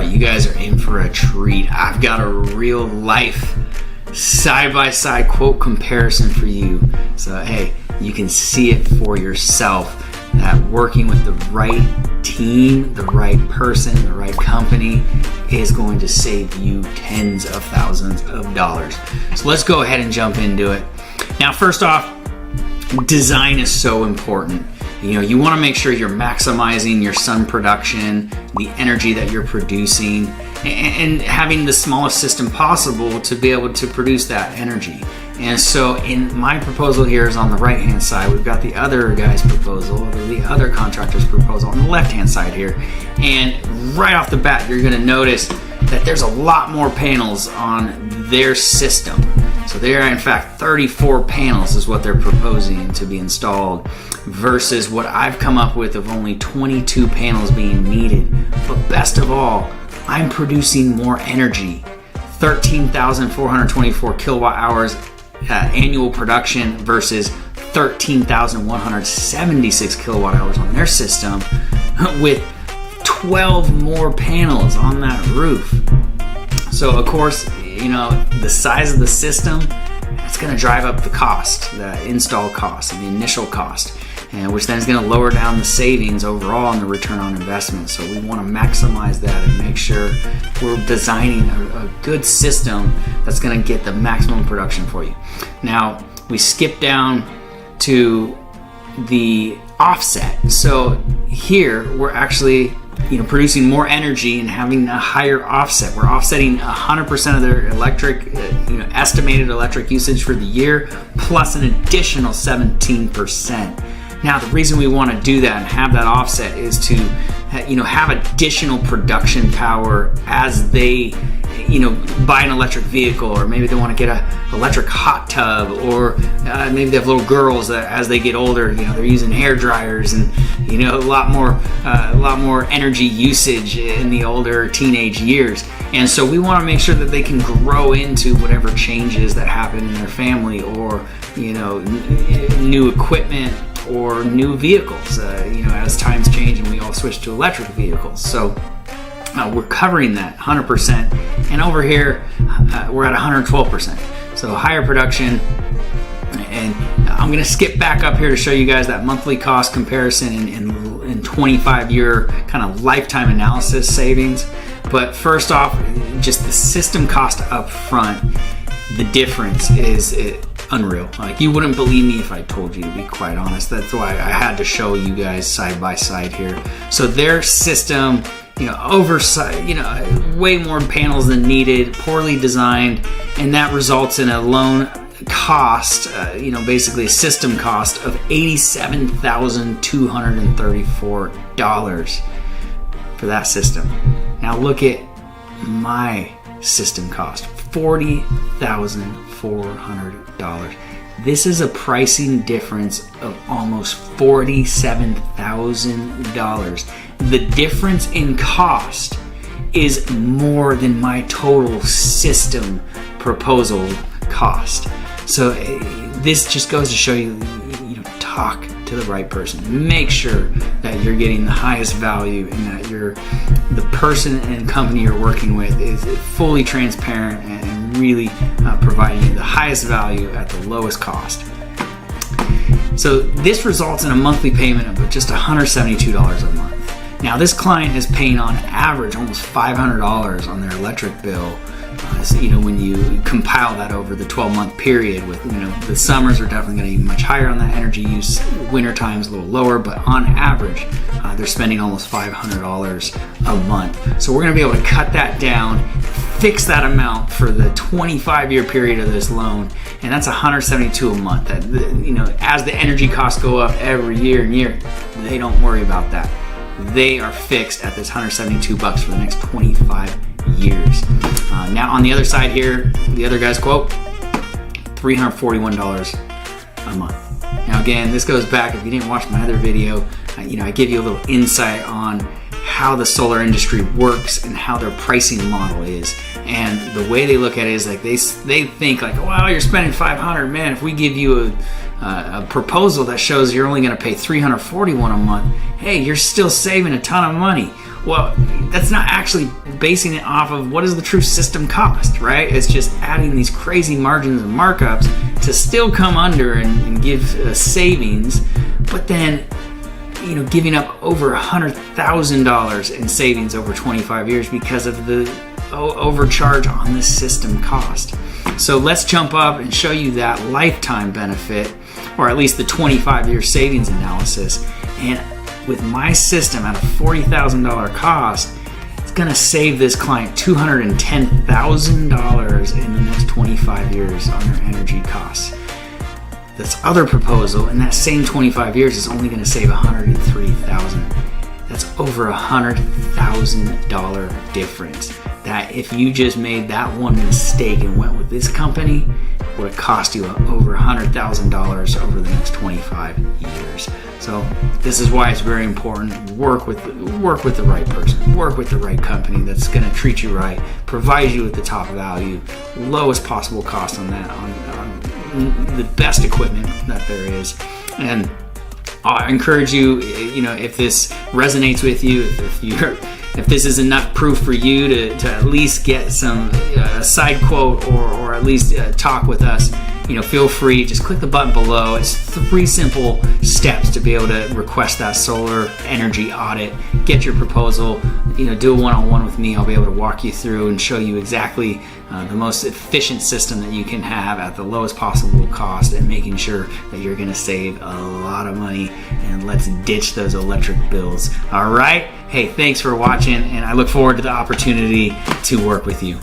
right, you guys are in for a treat. I've got a real life side-by-side quote comparison for you. So hey, you can see it for yourself that working with the right team, the right person, the right company is going to save you tens of thousands of dollars. So let's go ahead and jump into it. Now, first off, design is so important. You know, you want to make sure you're maximizing your sun production, the energy that you're producing, and having the smallest system possible to be able to produce that energy. And so in my proposal here is on the right hand side. We've got the other guy's proposal, or the other contractor's proposal on the left hand side here. And right off the bat, you're going to notice that there's a lot more panels on their system. So there are in fact 34 panels is what they're proposing to be installed, versus what I've come up with of only 22 panels being needed. But best of all, I'm producing more energy. 13,424 kilowatt hours annual production versus 13,176 kilowatt hours on their system, with 12 more panels on that roof. So of course, you know, the size of the system, it's going to drive up the cost, the install cost, and the initial cost, and which then is going to lower down the savings overall and the return on investment. So we want to maximize that and make sure we're designing a good system that's going to get the maximum production for you. Now, we skip down to the offset. So here we're actually, you know, producing more energy and having a higher offset. We're offsetting 100% of their electric, estimated electric usage for the year, plus an additional 17%. Now, the reason we want to do that and have that offset is to, have additional production power as they, buy an electric vehicle, or maybe they want to get an electric hot tub, or maybe they have little girls that as they get older, they're using hair dryers, and a lot more energy usage in the older teenage years. And so we want to make sure that they can grow into whatever changes that happen in their family, or new equipment, or new vehicles, as times change and we all switch to electric vehicles. So we're covering that 100%, and over here we're at 112%. So higher production. And I'm going to skip back up here to show you guys that monthly cost comparison in 25-year kind of lifetime analysis savings. But first off, just the system cost up front, the difference is unreal. Like, you wouldn't believe me if I told you, to be quite honest. That's why I had to show you guys side by side here. So their system, oversight, way more panels than needed, poorly designed, and that results in a loan cost, basically a system cost of $87,234 for that system. Now look at my system cost, $40,400. This is a pricing difference of almost $47,000. The difference in cost is more than my total system proposal cost. So this just goes to show you, talk to the right person. Make sure that you're getting the highest value, and that the person and company you're working with is fully transparent and really providing you the highest value at the lowest cost. So this results in a monthly payment of just $172 a month. Now, this client is paying on average almost $500 on their electric bill. When you compile that over the 12-month period, with the summers are definitely going to be much higher on that energy use, winter times a little lower, but on average they're spending almost $500 a month. So we're going to be able to cut that down, fix that amount for the 25-year period of this loan, and that's $172 a month. That as the energy costs go up every year and year, they don't worry about that. They are fixed at this $172 for the next 25 years. Now on the other side here, the other guy's quote, $341 a month. Now again, this goes back, if you didn't watch my other video, I give you a little insight on how the solar industry works and how their pricing model is. And the way they look at it is like they think like, wow, you're spending $500, man, if we give you a proposal that shows you're only going to pay $341 a month, hey, you're still saving a ton of money. Well, that's not actually basing it off of what is the true system cost, right? It's just adding these crazy margins and markups to still come under and give savings, but then giving up over $100,000 in savings over 25 years because of the overcharge on the system cost. So let's jump up and show you that lifetime benefit, or at least the 25-year savings analysis. And with my system at a $40,000 cost, it's going to save this client $210,000 in the next 25 years on their energy costs. This other proposal in that same 25 years is only going to save $103,000. That's over $100,000 difference. That if you just made that one mistake and went with this company, would have cost you over $100,000 over the next 25 years. So this is why it's very important. Work with the right person. Work with the right company that's going to treat you right, provide you with the top value, lowest possible cost on that, on the best equipment that there is. And I encourage you, if this resonates with you, if this is enough proof for you to at least get some side quote or at least talk with us, feel free. Just click the button below. It's 3 simple steps to be able to request that solar energy audit, get your proposal, do a one-on-one with me. I'll be able to walk you through and show you exactly the most efficient system that you can have at the lowest possible cost, and making sure that you're going to save a lot of money. And let's ditch those electric bills. All right. Hey, thanks for watching, and I look forward to the opportunity to work with you.